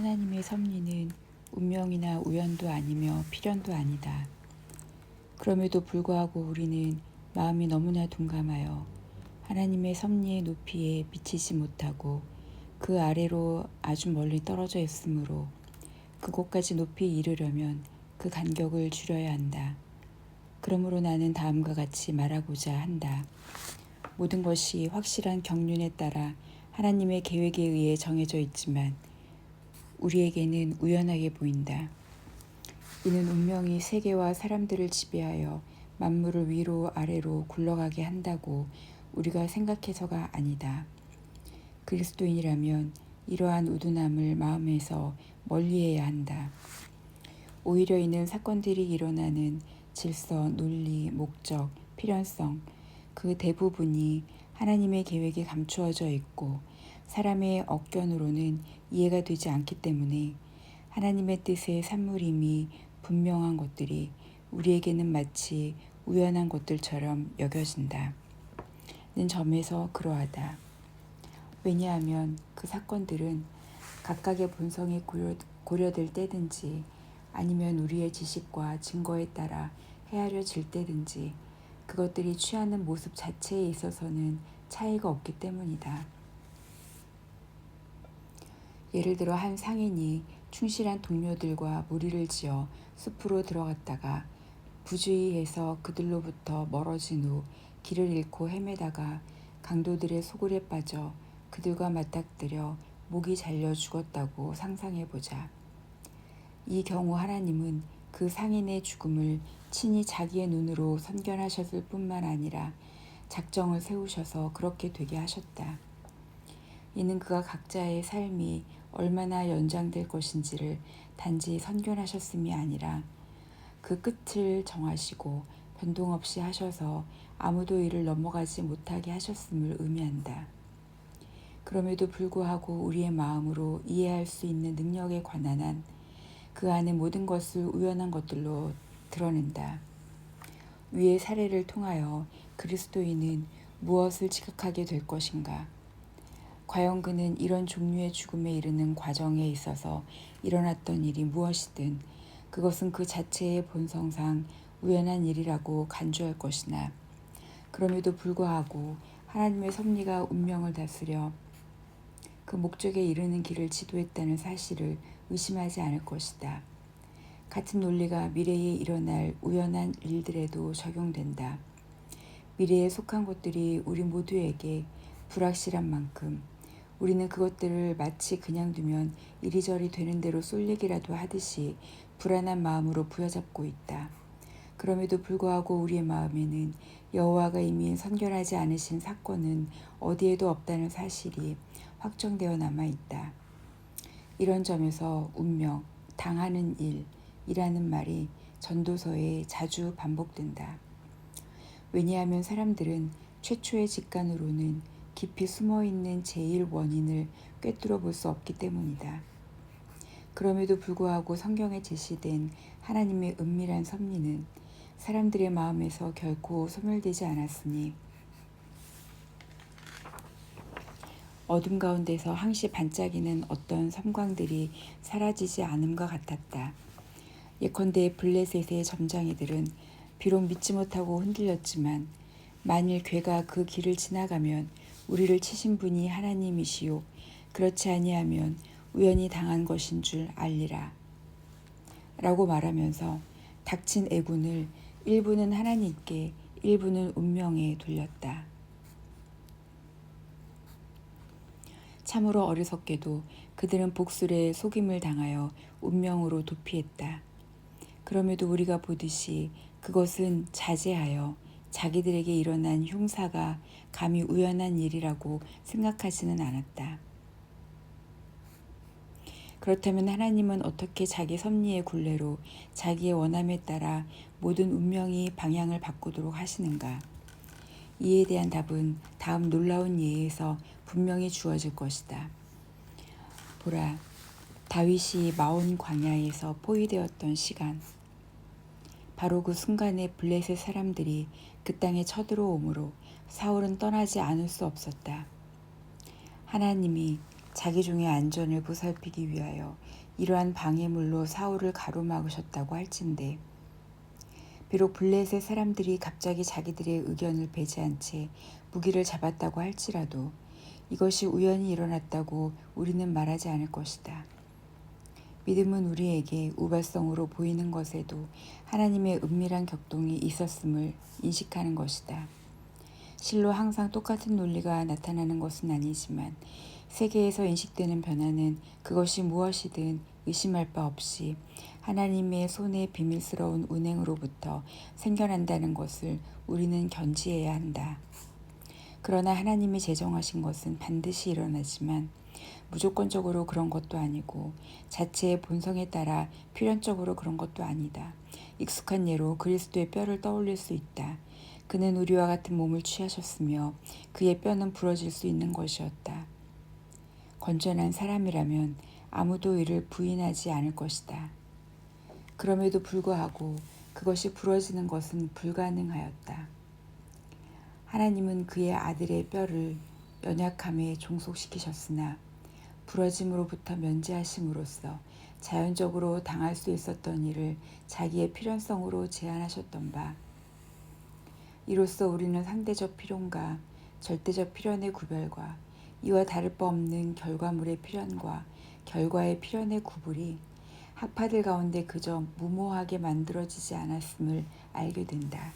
하나님의 섭리는 운명이나 우연도 아니며 필연도 아니다. 그럼에도 불구하고 우리는 마음이 너무나 둔감하여 하나님의 섭리의 높이에 미치지 못하고 그 아래로 아주 멀리 떨어져 있으므로 그곳까지 높이 이르려면 그 간격을 줄여야 한다. 그러므로 나는 다음과 같이 말하고자 한다. 모든 것이 확실한 경륜에 따라 하나님의 계획에 의해 정해져 있지만 우리에게는 우연하게 보인다. 이는 운명이 세계와 사람들을 지배하여 만물을 위로 아래로 굴러가게 한다고 우리가 생각해서가 아니다. 그리스도인이라면 이러한 우둔함을 마음에서 멀리해야 한다. 오히려 이는 사건들이 일어나는 질서, 논리, 목적, 필연성 그 대부분이 하나님의 계획에 감추어져 있고 사람의 억견으로는 이해가 되지 않기 때문에 하나님의 뜻의 산물임이 분명한 것들이 우리에게는 마치 우연한 것들처럼 여겨진다. 는 점에서 그러하다. 왜냐하면 그 사건들은 각각의 본성이 고려될 때든지 아니면 우리의 지식과 증거에 따라 헤아려질 때든지 그것들이 취하는 모습 자체에 있어서는 차이가 없기 때문이다. 예를 들어 한 상인이 충실한 동료들과 무리를 지어 숲으로 들어갔다가 부주의해서 그들로부터 멀어진 후 길을 잃고 헤매다가 강도들의 소굴에 빠져 그들과 맞닥뜨려 목이 잘려 죽었다고 상상해보자. 이 경우 하나님은 그 상인의 죽음을 친히 자기의 눈으로 선견하셨을 뿐만 아니라 작정을 세우셔서 그렇게 되게 하셨다. 이는 그가 각자의 삶이 얼마나 연장될 것인지를 단지 선견하셨음이 아니라 그 끝을 정하시고 변동 없이 하셔서 아무도 이를 넘어가지 못하게 하셨음을 의미한다. 그럼에도 불구하고 우리의 마음으로 이해할 수 있는 능력에 관한 한 그 안에 모든 것을 우연한 것들로 드러낸다. 위의 사례를 통하여 그리스도인은 무엇을 지각하게 될 것인가? 과연 그는 이런 종류의 죽음에 이르는 과정에 있어서 일어났던 일이 무엇이든 그것은 그 자체의 본성상 우연한 일이라고 간주할 것이나 그럼에도 불구하고 하나님의 섭리가 운명을 다스려 그 목적에 이르는 길을 지도했다는 사실을 의심하지 않을 것이다. 같은 논리가 미래에 일어날 우연한 일들에도 적용된다. 미래에 속한 것들이 우리 모두에게 불확실한 만큼 우리는 그것들을 마치 그냥 두면 이리저리 되는 대로 쏠리기라도 하듯이 불안한 마음으로 부여잡고 있다. 그럼에도 불구하고 우리의 마음에는 여호와가 이미 선결하지 않으신 사건은 어디에도 없다는 사실이 확정되어 남아있다. 이런 점에서 운명, 당하는 일이라는 말이 전도서에 자주 반복된다. 왜냐하면 사람들은 최초의 직관으로는 깊이 숨어있는 제1원인을 꿰뚫어 볼 수 없기 때문이다. 그럼에도 불구하고 성경에 제시된 하나님의 은밀한 섭리는 사람들의 마음에서 결코 소멸되지 않았으니 어둠 가운데서 항시 반짝이는 어떤 섬광들이 사라지지 않음과 같았다. 예컨대 블레셋의 점장이들은 비록 믿지 못하고 흔들렸지만 만일 괴가 그 길을 지나가면 우리를 치신 분이 하나님이시요 그렇지 아니하면 우연히 당한 것인 줄 알리라 라고 말하면서 닥친 애군을 일부는 하나님께 일부는 운명에 돌렸다. 참으로 어리석게도 그들은 복술에 속임을 당하여 운명으로 도피했다. 그럼에도 우리가 보듯이 그것은 자제하여 자기들에게 일어난 흉사가 감히 우연한 일이라고 생각하지는 않았다. 그렇다면 하나님은 어떻게 자기 섭리의 굴레로 자기의 원함에 따라 모든 운명이 방향을 바꾸도록 하시는가? 이에 대한 답은 다음 놀라운 예에서 분명히 주어질 것이다. 보라, 다윗이 마온 광야에서 포위되었던 시간. 바로 그 순간에 블레셋 사람들이 그 땅에 쳐들어오므로 사울은 떠나지 않을 수 없었다. 하나님이 자기 종의 안전을 보살피기 위하여 이러한 방해물로 사울을 가로막으셨다고 할진대 비록 블레셋 사람들이 갑자기 자기들의 의견을 배제한 채 무기를 잡았다고 할지라도 이것이 우연히 일어났다고 우리는 말하지 않을 것이다. 믿음은 우리에게 우발성으로 보이는 것에도 하나님의 은밀한 격동이 있었음을 인식하는 것이다. 실로 항상 똑같은 논리가 나타나는 것은 아니지만 세계에서 인식되는 변화는 그것이 무엇이든 의심할 바 없이 하나님의 손의 비밀스러운 운행으로부터 생겨난다는 것을 우리는 견지해야 한다. 그러나 하나님이 제정하신 것은 반드시 일어나지만 무조건적으로 그런 것도 아니고 자체의 본성에 따라 필연적으로 그런 것도 아니다. 익숙한 예로 그리스도의 뼈를 떠올릴 수 있다. 그는 우리와 같은 몸을 취하셨으며 그의 뼈는 부러질 수 있는 것이었다. 건전한 사람이라면 아무도 이를 부인하지 않을 것이다. 그럼에도 불구하고 그것이 부러지는 것은 불가능하였다. 하나님은 그의 아들의 뼈를 연약함에 종속시키셨으나 부러짐으로부터 면제하심으로써 자연적으로 당할 수 있었던 일을 자기의 필연성으로 제한하셨던 바 이로써 우리는 상대적 필연과 절대적 필연의 구별과 이와 다를 바 없는 결과물의 필연과 결과의 필연의 구분이 학파들 가운데 그저 무모하게 만들어지지 않았음을 알게 된다.